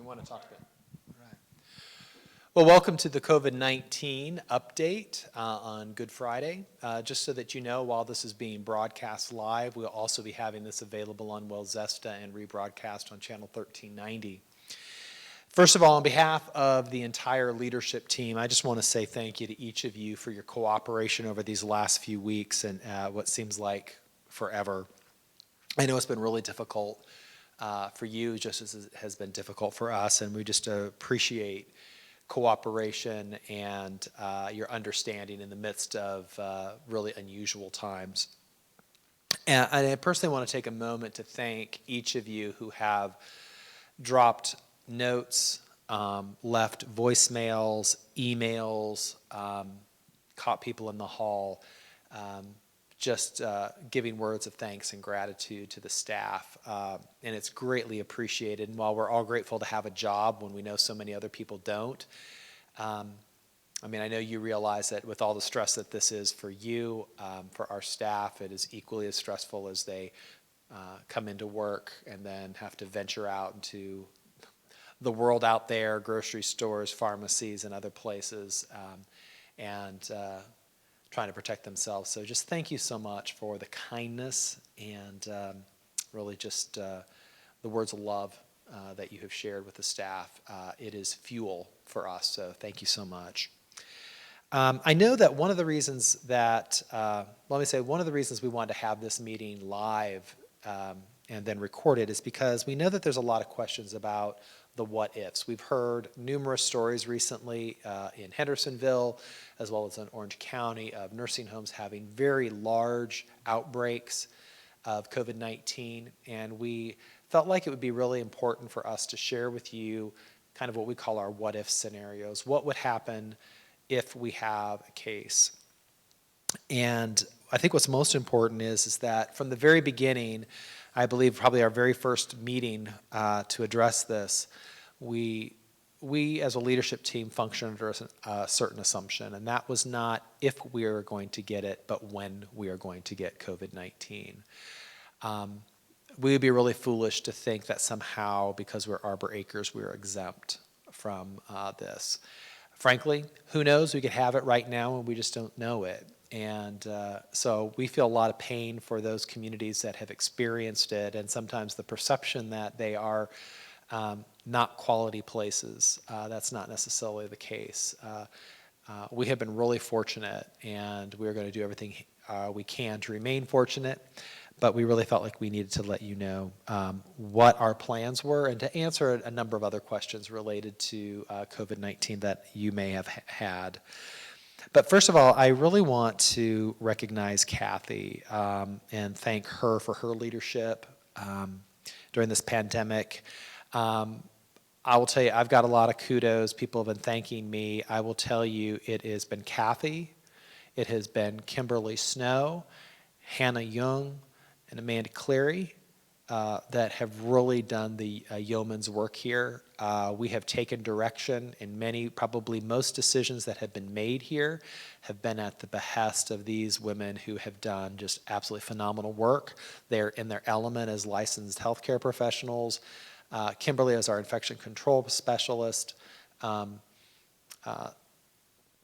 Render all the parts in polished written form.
want to talk to them. Right. Well, welcome to the COVID-19 update on Good Friday. Just so that you know, while this is being broadcast live, we'll also be having this available on Welzesta and rebroadcast on channel 1390. First of all, on behalf of the entire leadership team, I just want to say thank you to each of you for your cooperation over these last few weeks and what seems like forever. I know it's been really difficult for you, just as it has been difficult for us, and we just appreciate cooperation and your understanding in the midst of really unusual times. And I personally want to take a moment to thank each of you who have dropped notes, left voicemails, emails, caught people in the hall, just giving words of thanks and gratitude to the staff. And it's greatly appreciated. And while we're all grateful to have a job when we know so many other people don't, I mean, I know you realize that with all the stress that this is for you, for our staff, it is equally as stressful as they come into work and then have to venture out into the world out there, grocery stores, pharmacies, and other places, and trying to protect themselves. So just thank you so much for the kindness and really just the words of love that you have shared with the staff. It is fuel for us, so thank you so much. I know that one of the reasons that, one of the reasons we wanted to have this meeting live and then recorded is because we know that there's a lot of questions about the what ifs. We've heard numerous stories recently in Hendersonville, as well as in Orange County, of nursing homes having very large outbreaks of COVID-19, and we felt like it would be really important for us to share with you kind of what we call our what if scenarios. What would happen if we have a case? And I think what's most important is that from the very beginning, I believe probably our very first meeting to address this, we as a leadership team functioned under a certain assumption, and that was not if we are going to get it, but when we are going to get COVID-19. We would be really foolish to think that somehow, because we're Arbor Acres, we're exempt from this. Frankly, who knows? We could have it right now and we just don't know it. And so we feel a lot of pain for those communities that have experienced it, and sometimes the perception that they are not quality places. That's not necessarily the case. We have been really fortunate, and we're going to do everything we can to remain fortunate, but we really felt like we needed to let you know what our plans were and to answer a number of other questions related to COVID-19 that you may have had. But first of all, I really want to recognize Kathy and thank her for her leadership during this pandemic. I will tell you, I've got a lot of kudos. People have been thanking me. I will tell you, it has been Kathy, it has been Kimberly Snow, Hannah Young, and Amanda Cleary that have really done the yeoman's work here. We have taken direction, and probably most decisions that have been made here have been at the behest of these women who have done just absolutely phenomenal work. They're in their element as licensed healthcare professionals. Kimberly is our infection control specialist.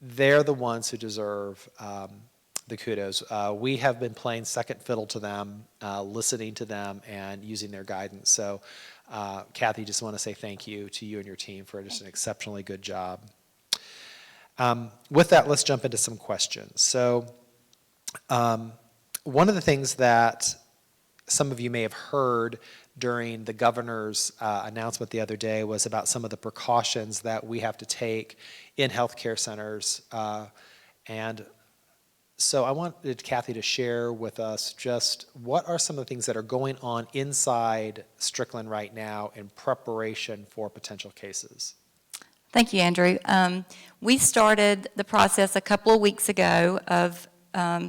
They're the ones who deserve the kudos. We have been playing second fiddle to them, listening to them, and using their guidance. So, Kathy, just want to say thank you to you and your team for just an exceptionally good job. With that, let's jump into some questions. So, one of the things that some of you may have heard during the governor's announcement the other day was about some of the precautions that we have to take in healthcare centers. And so I wanted Kathy to share with us just what are some of the things that are going on inside Strickland right now in preparation for potential cases. Thank you, Andrew. We started the process a couple of weeks ago of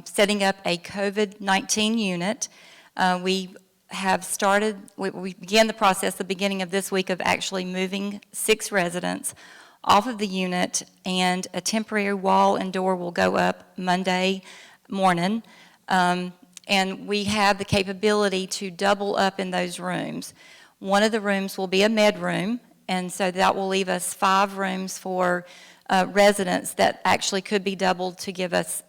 setting up a COVID-19 unit. We began the process at the beginning of this week of actually moving 6 residents off of the unit, and a temporary wall and door will go up Monday morning. And we have the capability to double up in those rooms. One of the rooms will be a med room, And so that will leave us 5 rooms for residents that actually could be doubled to give us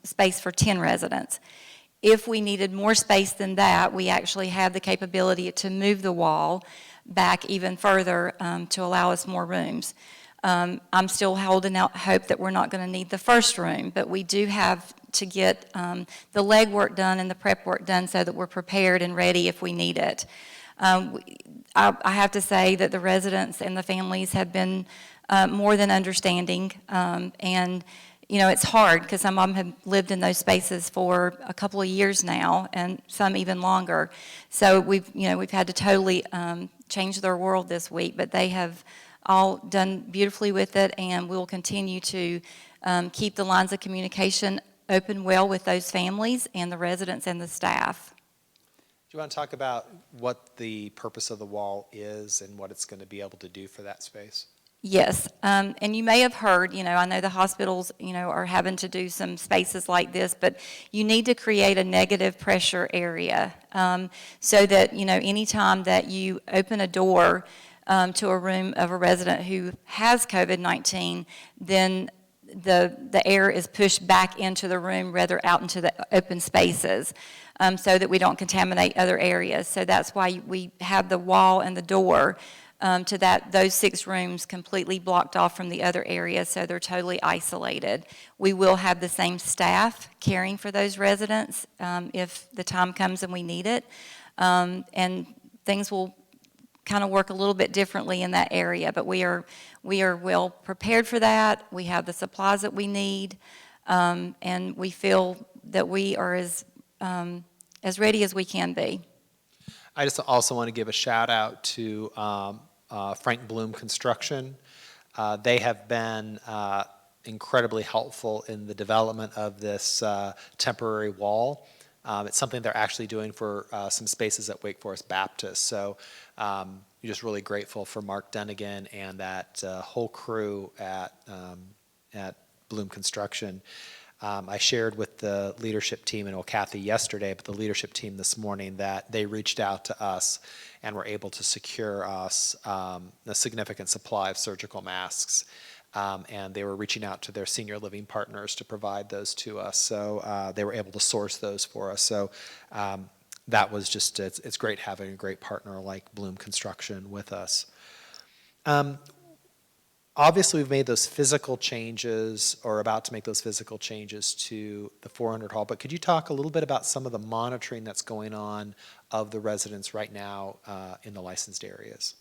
space for 10 residents. If we needed more space than that, we actually have the capability to move the wall back even further to allow us more rooms. I'm still holding out hope that we're not going to need the first room, but we do have to get the legwork done and the prep work done so that we're prepared and ready if we need it. I have to say that the residents and the families have been more than understanding, and you know, it's hard because some of them have lived in those spaces for a couple of years now, and some even longer. So we've had to totally change their world this week, but they have all done beautifully with it, and we'll continue to keep the lines of communication open well with those families and the residents and the staff. Do you want to talk about what the purpose of the wall is and what it's going to be able to do for that space? Yes, and you may have heard, I know the hospitals, are having to do some spaces like this, but you need to create a negative pressure area so that, anytime that you open a door to a room of a resident who has COVID-19, then the air is pushed back into the room rather out into the open spaces so that we don't contaminate other areas. So that's why we have the wall and the door to those 6 rooms completely blocked off from the other areas, so they're totally isolated. We will have the same staff caring for those residents if the time comes and we need it, and things will kind of work a little bit differently in that area, but we are well prepared for that. We have the supplies that we need, and we feel that we are as ready as we can be. I just also want to give a shout out to Frank Bloom Construction. They have been incredibly helpful in the development of this temporary wall. It's something they're actually doing for some spaces at Wake Forest Baptist. So we're just really grateful for Mark Dunnigan and that whole crew at Bloom Construction. I shared with the leadership team and Kathy yesterday, but the leadership team this morning, that they reached out to us and were able to secure us a significant supply of surgical masks. And they were reaching out to their senior living partners to provide those to us. So they were able to source those for us. So that was just, it's great having a great partner like Bloom Construction with us. Obviously, we've made those physical changes, or about to make those physical changes to the 400 hall, but could you talk a little bit about some of the monitoring that's going on of the residents right now in the licensed areas?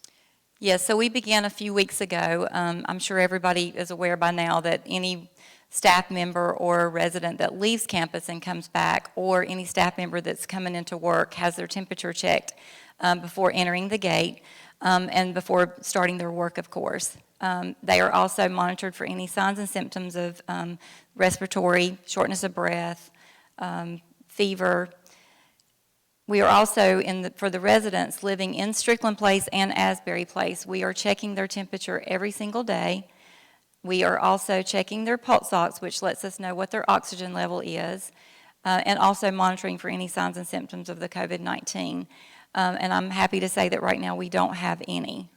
Yes, so we began a few weeks ago. I'm sure everybody is aware by now that any staff member or resident that leaves campus and comes back, or any staff member that's coming into work, has their temperature checked before entering the gate and before starting their work, of course. They are also monitored for any signs and symptoms of respiratory, shortness of breath, fever. We are also, for the residents living in Strickland Place and Asbury Place, we are checking their temperature every single day. We are also checking their pulse ox, which lets us know what their oxygen level is, and also monitoring for any signs and symptoms of the COVID-19. And I'm happy to say that right now we don't have any.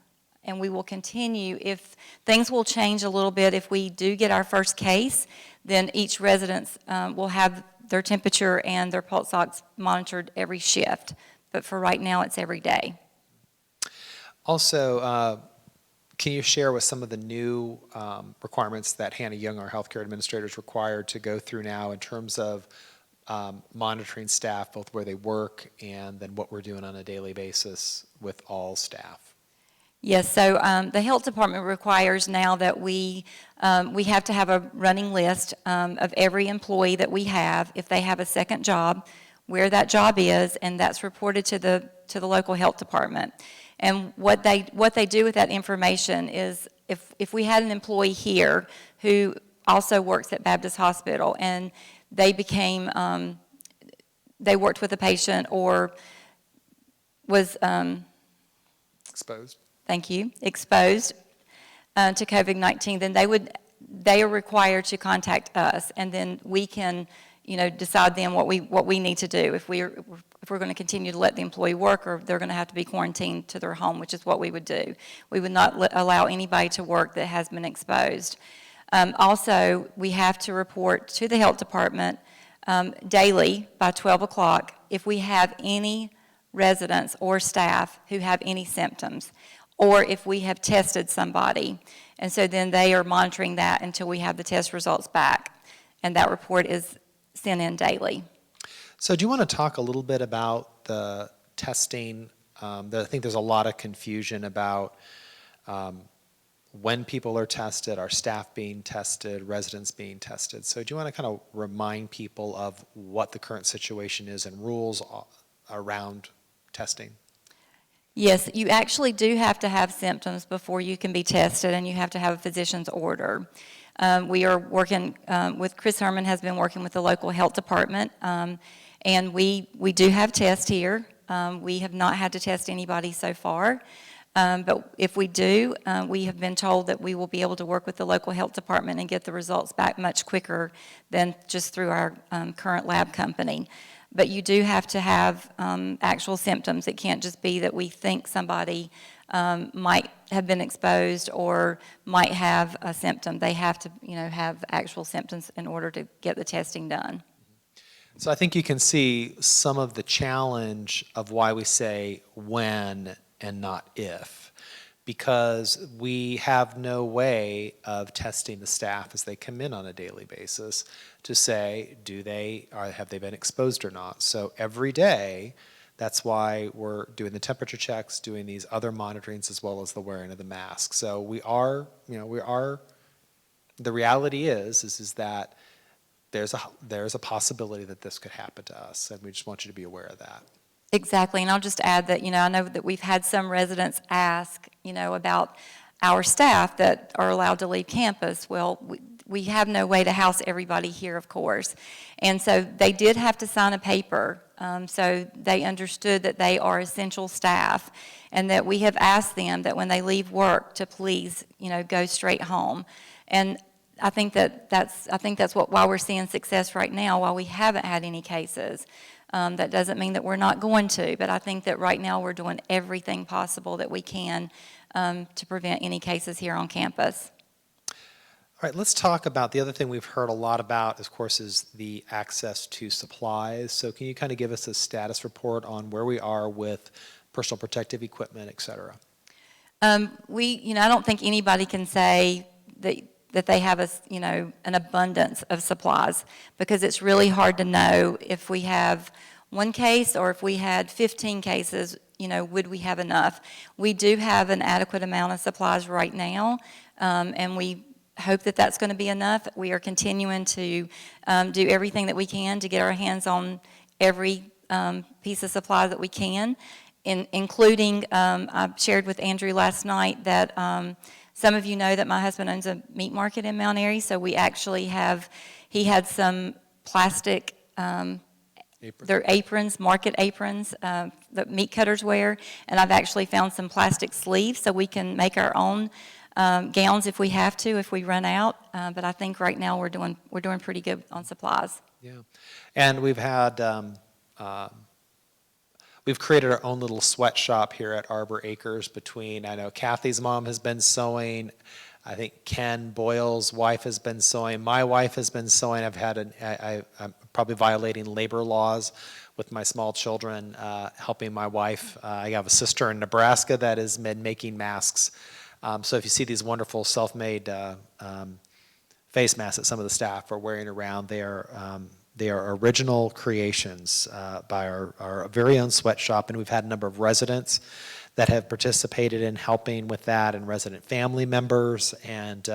And we will continue. If things will change a little bit, if we do get our first case, then each resident will have their temperature and their pulse ox monitored every shift. But for right now, it's every day. Also, can you share with some of the new requirements that Hannah Young, our healthcare administrator, is required to go through now in terms of monitoring staff, both where they work and then what we're doing on a daily basis with all staff? Yes, so the health department requires now that we have to have a running list of every employee that we have, if they have a second job, where that job is, and that's reported to the local health department. And what they do with that information is, if we had an employee here who also works at Baptist Hospital and they worked with a patient or was Exposed. Thank you, exposed to COVID-19, then they are required to contact us, and then we can, decide then what we need to do if we're going to continue to let the employee work, or they're going to have to be quarantined to their home, which is what we would do. We would not allow anybody to work that has been exposed. Also, we have to report to the health department daily by 12 o'clock if we have any residents or staff who have any symptoms, or if we have tested somebody. And so then they are monitoring that until we have the test results back. And that report is sent in daily. So do you want to talk a little bit about the testing? I think there's a lot of confusion about when people are tested, our staff being tested, residents being tested. So do you want to kind of remind people of what the current situation is and rules around testing? Yes, you actually do have to have symptoms before you can be tested, and you have to have a physician's order. We are working with Chris Herman has been working with the local health department, and we do have tests here. We have not had to test anybody so far. But if we do, we have been told that we will be able to work with the local health department and get the results back much quicker than just through our current lab company. But you do have to have actual symptoms. It can't just be that we think somebody might have been exposed or might have a symptom. They have to, have actual symptoms in order to get the testing done. So I think you can see some of the challenge of why we say when and not if, because we have no way of testing the staff as they come in on a daily basis to say, have they been exposed or not? So every day, that's why we're doing the temperature checks, doing these other monitorings, as well as the wearing of the mask. So the reality is that there's a possibility that this could happen to us, and we just want you to be aware of that. Exactly, and I'll just add that, I know that we've had some residents ask, about our staff that are allowed to leave campus. Well, we have no way to house everybody here, of course. And so they did have to sign a paper, so they understood that they are essential staff, and that we have asked them that when they leave work to please, go straight home. And I think that's why we're seeing success right now, while we haven't had any cases. That doesn't mean that we're not going to, but I think that right now we're doing everything possible that we can to prevent any cases here on campus. All right, let's talk about the other thing we've heard a lot about, of course, is the access to supplies. So can you kind of give us a status report on where we are with personal protective equipment, et cetera? I don't think anybody can say that they have an abundance of supplies, because it's really hard to know if we have one case or if we had 15 cases, would we have enough? We do have an adequate amount of supplies right now, and we hope that that's going to be enough. We are continuing to do everything that we can to get our hands on every piece of supply that we can, including, I shared with Andrew last night that some of you know that my husband owns a meat market in Mount Airy, so we actually he had some plastic, they're aprons, market aprons, that meat cutters wear, and I've actually found some plastic sleeves so we can make our own gowns if we have to, if we run out. But I think right now we're doing pretty good on supplies. Yeah, and we've had we've created our own little sweatshop here at Arbor Acres. I know Kathy's mom has been sewing. I think Ken Boyle's wife has been sewing. My wife has been sewing. I'm probably violating labor laws with my small children, helping my wife. I have a sister in Nebraska that has been making masks. So if you see these wonderful self-made face masks that some of the staff are wearing around, they are original creations by our very own sweatshop, and we've had a number of residents that have participated in helping with that, and resident family members, and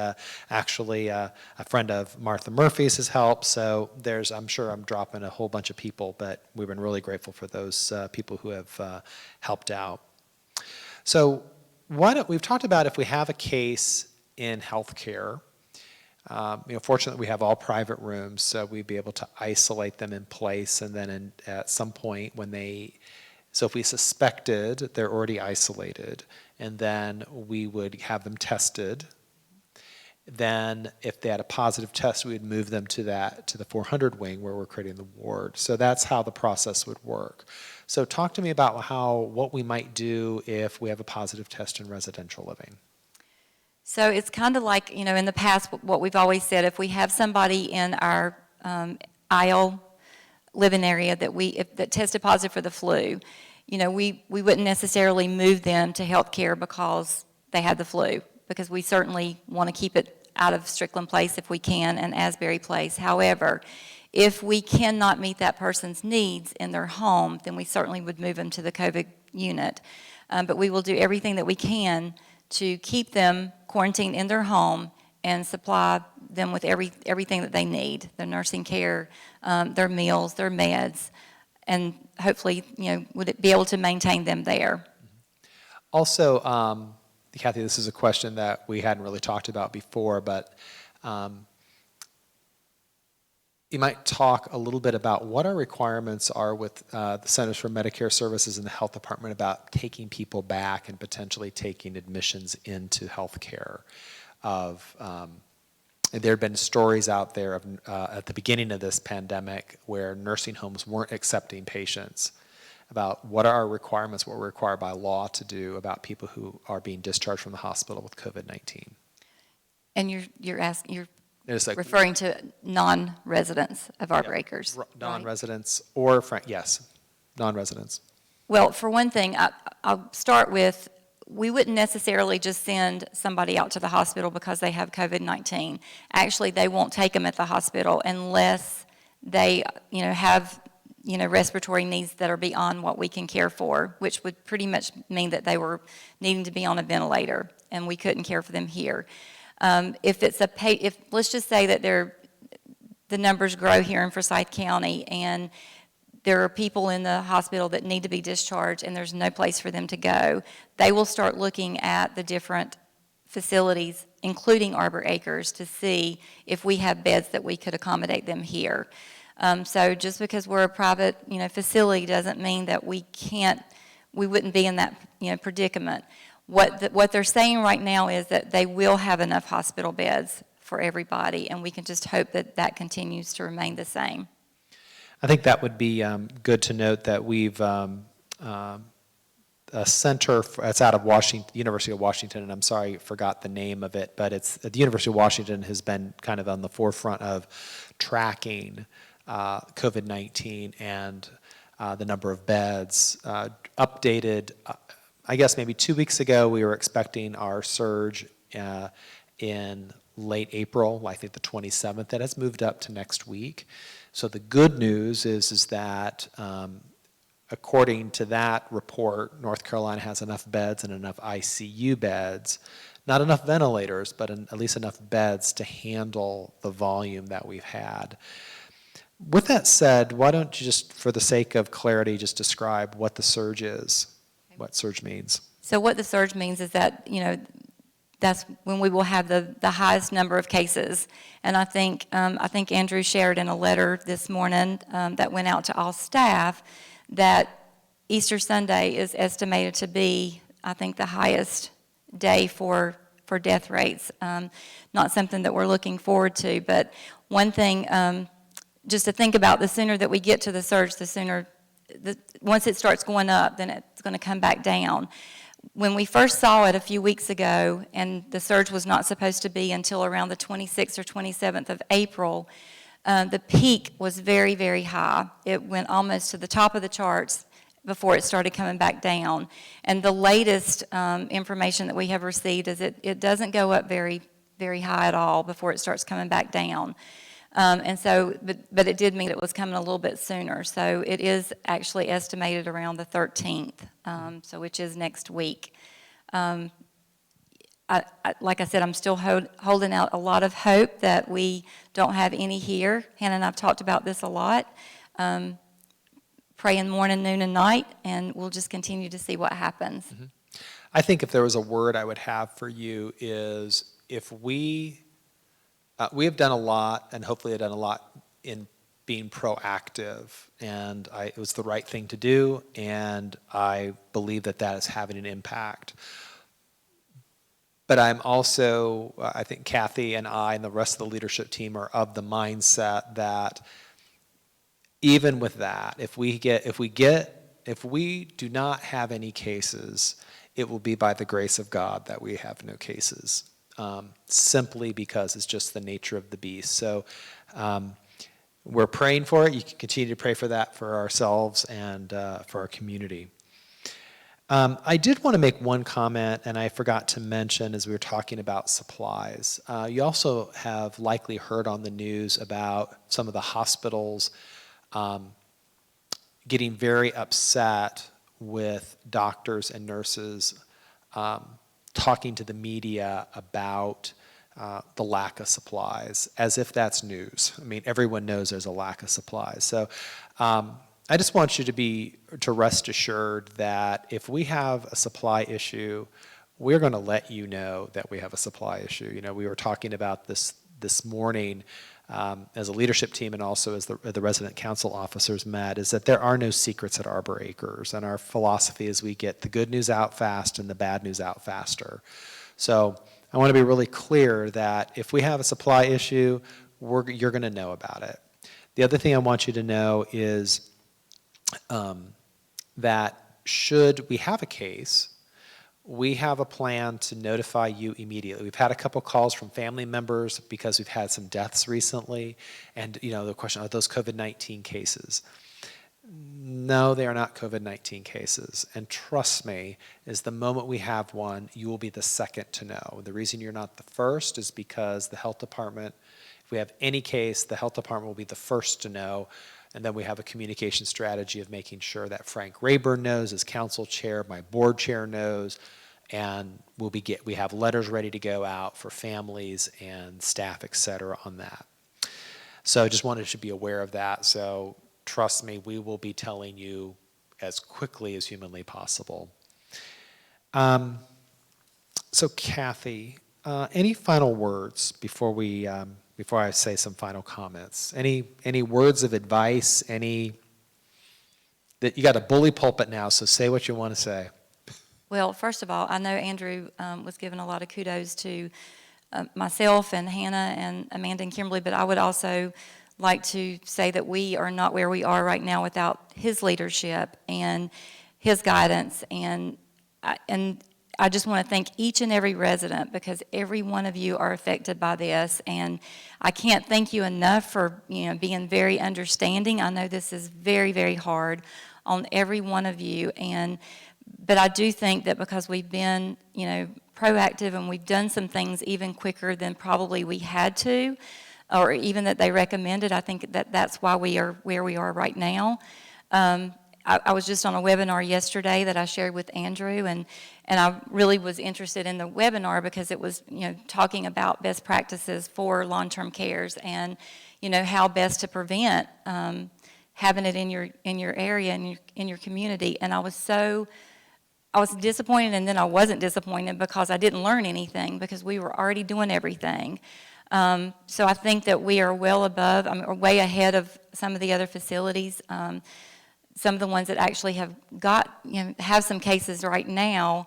actually a friend of Martha Murphy's has helped. So I'm sure I'm dropping a whole bunch of people, but we've been really grateful for those people who have helped out. So we've talked about if we have a case in healthcare. Fortunately, we have all private rooms, so we'd be able to isolate them in place, and then at some point so if we suspected they're already isolated, and then we would have them tested, Then if they had a positive test, we would move them to the 400 wing where we're creating the ward. So that's how the process would work. So talk to me about what we might do if we have a positive test in residential living. So it's kind of like, in the past, what we've always said, if we have somebody in our aisle living area that tested positive for the flu, we wouldn't necessarily move them to health care because they had the flu, because we certainly want to keep it out of Strickland Place if we can and Asbury Place. However, if we cannot meet that person's needs in their home, then we certainly would move them to the COVID unit. But we will do everything that we can to keep them quarantined in their home and supply them with everything that they need, their nursing care, their meals, their meds, and hopefully, would be able to maintain them there. Also, Kathy, this is a question that we hadn't really talked about before, but you might talk a little bit about what our requirements are with the Centers for Medicare Services and the Health Department about taking people back and potentially taking admissions into health care. There have been stories out there at the beginning of this pandemic where nursing homes weren't accepting patients, about what are our requirements, what we're required by law to do about people who are being discharged from the hospital with COVID-19. And you're Like, referring to non-residents of our breakers, non-residents, right? Yes, non-residents. Well, for one thing, I'll start with, we wouldn't necessarily just send somebody out to the hospital because they have COVID-19. Actually, they won't take them at the hospital unless they, have, respiratory needs that are beyond what we can care for, which would pretty much mean that they were needing to be on a ventilator, and we couldn't care for them here. If let's just say that the numbers grow here in Forsyth County, and there are people in the hospital that need to be discharged and there's no place for them to go, they will start looking at the different facilities, including Arbor Acres, to see if we have beds that we could accommodate them here. So just because we're a private, facility doesn't mean that we wouldn't be in that, predicament. What they're saying right now is that they will have enough hospital beds for everybody, and we can just hope that that continues to remain the same. I think that would be good to note that we've a center it's out of Washington, University of Washington, and I'm sorry I forgot the name of it, but it's the University of Washington has been kind of on the forefront of tracking COVID-19 and the number of beds. Updated, I guess maybe 2 weeks ago, we were expecting our surge in late April, I think the 27th. That has moved up to next week. So the good news is that according to that report, North Carolina has enough beds and enough ICU beds, not enough ventilators, but at least enough beds to handle the volume that we've had. With that said, why don't you just, for the sake of clarity, just describe what the surge is, what surge means? So what the surge means is that, that's when we will have the highest number of cases. And I think Andrew shared in a letter this morning that went out to all staff that Easter Sunday is estimated to be, I think, the highest day for death rates. Not something that we're looking forward to, but one thing just to think about, the sooner that we get to the surge, the sooner, once it starts going up, then it's going to come back down. When we first saw it a few weeks ago, and the surge was not supposed to be until around the 26th or 27th of April, the peak was very, very high. It went almost to the top of the charts before it started coming back down. And the latest information that we have received is it doesn't go up very, very high at all before it starts coming back down. And so, but it did mean it was coming a little bit sooner. So it is actually estimated around the 13th, so which is next week. Like I said, I'm still holding out a lot of hope that we don't have any here. Hannah and I've talked about this a lot, praying morning, noon, and night, and we'll just continue to see what happens. Mm-hmm. I think if there was a word I would have for you is if we have done a lot, and hopefully have done a lot in being proactive, and it was the right thing to do, and I believe that is having an impact. But I'm also, I think Kathy and I and the rest of the leadership team are of the mindset that even with that, if we do not have any cases, it will be by the grace of God that we have no cases, simply because it's just the nature of the beast. So we're praying for it. You can continue to pray for that for ourselves and for our community. I did want to make one comment, and I forgot to mention as we were talking about supplies. You also have likely heard on the news about some of the hospitals getting very upset with doctors and nurses talking to the media about the lack of supplies, as if that's news. I mean, everyone knows there's a lack of supplies. So I just want you to rest assured that if we have a supply issue, we're going to let you know that we have a supply issue. You know, we were talking about this morning as a leadership team and also as the resident council officers met, is that there are no secrets at Arbor Acres, and our philosophy is we get the good news out fast and the bad news out faster. So I want to be really clear that if we have a supply issue, you're going to know about it. The other thing I want you to know is that should we have a case, we have a plan to notify you immediately. We've had a couple calls from family members because we've had some deaths recently, and the question, are those COVID-19 cases? No, they are not COVID-19 cases. And trust me, is the moment we have one, you will be the second to know. The reason you're not the first is because the health department, if we have any case, the health department will be the first to know. And then we have a communication strategy of making sure that Frank Rayburn knows, as council chair, my board chair knows, and we have letters ready to go out for families and staff, et cetera, on that. So I just wanted you to be aware of that. So trust me, we will be telling you as quickly as humanly possible. So Kathy, any final words before I say some final comments? Any words of advice? You got a bully pulpit now, so say what you want to say. Well, first of all, I know Andrew was giving a lot of kudos to myself and Hannah and Amanda and Kimberly, but I would also like to say that we are not where we are right now without his leadership and his guidance. And I just want to thank each and every resident, because every one of you are affected by this. And I can't thank you enough for being very understanding. I know this is very, very hard on every one of you. But I do think that because we've been, proactive and we've done some things even quicker than probably we had to, or even that they recommended, I think that's why we are where we are right now. I was just on a webinar yesterday that I shared with Andrew, and I really was interested in the webinar because it was, talking about best practices for long-term cares and, how best to prevent having it in your area and in your community. And I was disappointed, and then I wasn't disappointed because I didn't learn anything because we were already doing everything. So I think that we are well above, or way ahead of some of the other facilities. Some of the ones that actually have have some cases right now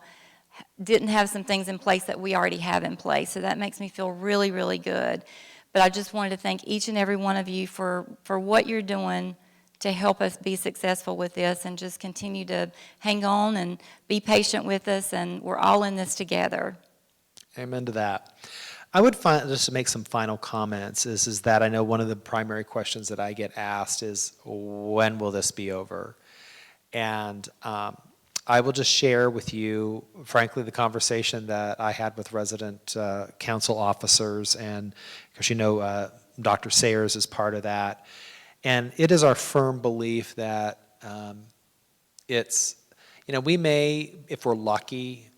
didn't have some things in place that we already have in place. So that makes me feel really, really good. But I just wanted to thank each and every one of you for what you're doing to help us be successful with this, and just continue to hang on and be patient with us, and we're all in this together. Amen to that. I would just to make some final comments is that I know one of the primary questions that I get asked is, when will this be over? And I will just share with you, frankly, the conversation that I had with resident council officers, and because Dr. Sayers is part of that. And it is our firm belief that we may, if we're lucky,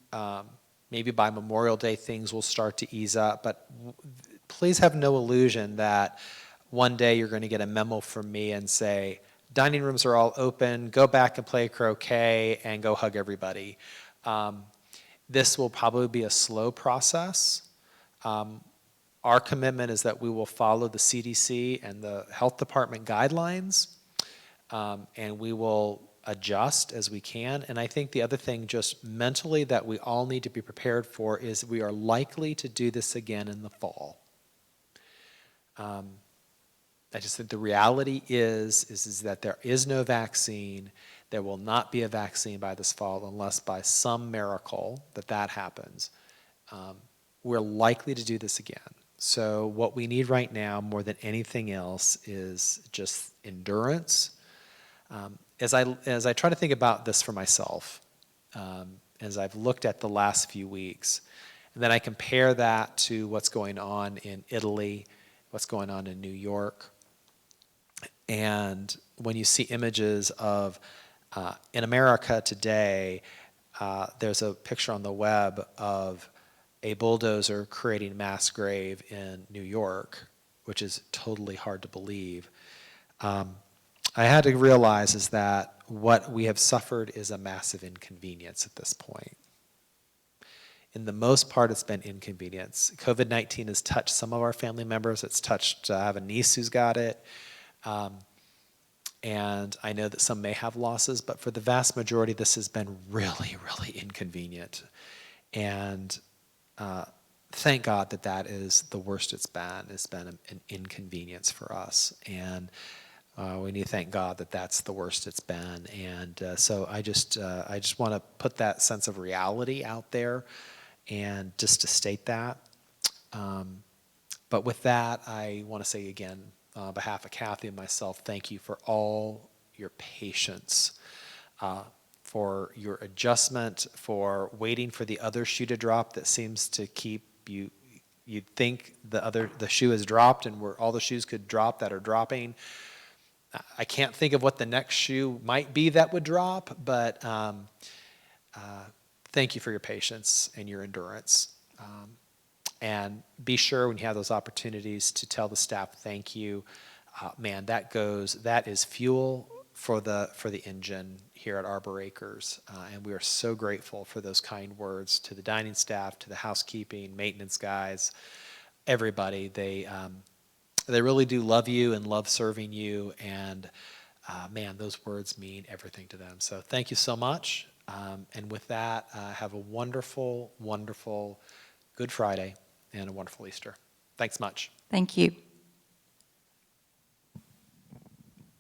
maybe by Memorial Day things will start to ease up, but please have no illusion that one day you're going to get a memo from me and say, dining rooms are all open, go back and play croquet and go hug everybody. This will probably be a slow process. Our commitment is that we will follow the CDC and the health department guidelines, and we will adjust as we can. And I think the other thing just mentally that we all need to be prepared for is we are likely to do this again in the fall. I just think the reality is that there is no vaccine. There will not be a vaccine by this fall unless by some miracle that happens. We're likely to do this again. So what we need right now more than anything else is just endurance. As I try to think about this for myself, as I've looked at the last few weeks, and then I compare that to what's going on in Italy, what's going on in New York, and when you see images of, in America today, there's a picture on the web of a bulldozer creating mass grave in New York, which is totally hard to believe. I had to realize is that what we have suffered is a massive inconvenience at this point. In the most part, it's been inconvenience. COVID-19 has touched some of our family members. It's touched, I have a niece who's got it. And I know that some may have losses, but for the vast majority, this has been really, really inconvenient. And thank God that is the worst it's been. It's been an inconvenience for us. And we need to thank God that that's the worst it's been. And so I just want to put that sense of reality out there and just to state that. But with that, I want to say again, on behalf of Kathy and myself, thank you for all your patience, for your adjustment, for waiting for the other shoe to drop that seems to keep you. You'd think the shoe has dropped and all the shoes could drop that are dropping. I can't think of what the next shoe might be that would drop, but thank you for your patience and your endurance. And be sure when you have those opportunities to tell the staff thank you. Man, that is fuel for the engine here at Arbor Acres. And we are so grateful for those kind words to the dining staff, to the housekeeping, maintenance guys, everybody. They really do love you and love serving you. And man, those words mean everything to them. So thank you so much. And with that, have a wonderful, wonderful Good Friday and a wonderful Easter. Thanks much. Thank you.